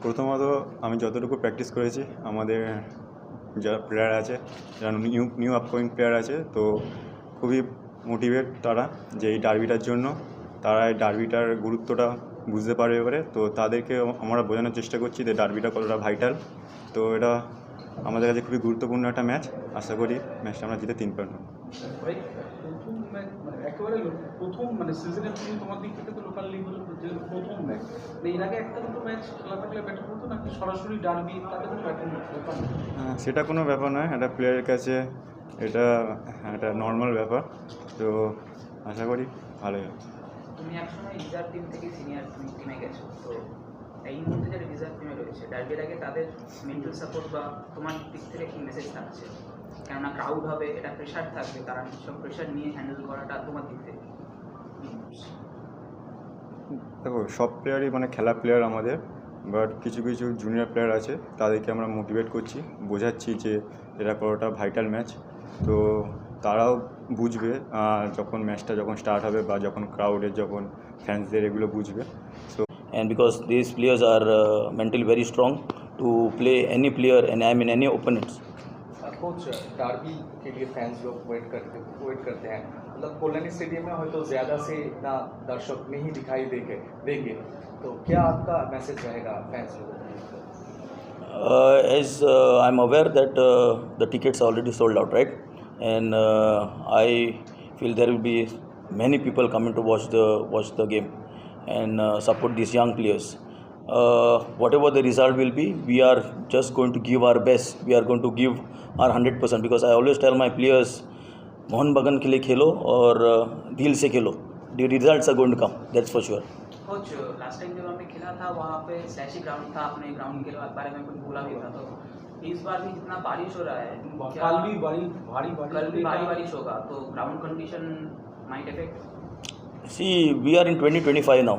প্রথমত আমি যতটুকু প্র্যাকটিস করেছি আমাদের যারা প্লেয়ার আছে, যারা নিউ আপকামিং প্লেয়ার আছে, তো খুবই মোটিভেট তারা যে এই ডার্বিটার জন্য। তারা এই ডার্বিটার গুরুত্বটা বুঝতে পারবে এবারে, তো তাদেরকে আমরা বোঝানোর চেষ্টা করছি যে ডার্বিটা কতটা ভাইটাল। তো এটা আমাদের কাছে খুবই গুরুত্বপূর্ণ একটা ম্যাচ। আশা করি ম্যাচটা আমরা জিতে 3 পয়েন্ট। একেবারে প্রথম সিজনের তোমার দিক থেকে তো লোকাল লিগ হলো প্রথম ম্যাচ। এর আগে একটা দুটো ম্যাচ খেলা থাকলে বেটার হতো নাকি সরাসরি ডার্বি তাতে কোনো ব্যাপার? সেটা কোনো ব্যাপার নয়, একটা প্লেয়ারের কাছে এটা একটা নর্মাল ব্যাপার। তো আশা করি ভালোই হবে। তুমি একসময় রিজার্ভ টিম থেকে সিনিয়র টিমে গেছো, তো এই মুহূর্তে যারা রিজার্ভ টিমে রয়েছে ডার্বির আগে তাদের মেন্টাল সাপোর্ট বা তোমার দিক থেকে কি মেসেজ থাকছে? কেননা ক্রাউড হবে, এটা প্রেশার থাকবে, তারা সব প্রেশার নিয়ে হ্যান্ডেল করাটা তোমার দিক থেকে? দেখো, সব প্লেয়ারই খেলা প্লেয়ার আমাদের, বাট কিছু কিছু জুনিয়র প্লেয়ার আছে, তাদেরকে আমরা মোটিভেট করছি, বোঝাচ্ছি যে এটা কতটা ভাইটাল ম্যাচ। তো তারাও বুঝবে যখন ম্যাচটা স্টার্ট হবে বা যখন ক্রাউডের ফ্যান্সদের এগুলো বুঝবে। So and because these players are mentally very strong to play any player and I mean any opponents. Coach Derby के लिए फैंस लोग वेट करते हैं, मतलब कोल्हानी स्टेडियम में हो तो ज़्यादा से इतना दर्शक नहीं दिखाई देंगे, तो क्या आपका मैसेज रहेगा फैंस लोगों को? As I'm aware that the tickets are already sold out, right? And I feel there will be many people coming to watch the game and support these young players. Whatever the result will be, we are just going to give our best. We are going to give our 100% because I always tell my players, Mohan बगान के लिए खेलो और दिल से खेलो. The results are going to come. That's for sure. Coach, last time जब हमने खेला था वहाँ पे स्लैशी ग्राउंड था, अपने ग्राउंड के बारे में कुछ बोला भी था, तो इस बार भी जितना बारिश हो रहा है, कल भी भारी बारिश होगा, तो ground condition might affect? See, we are in 2025 now.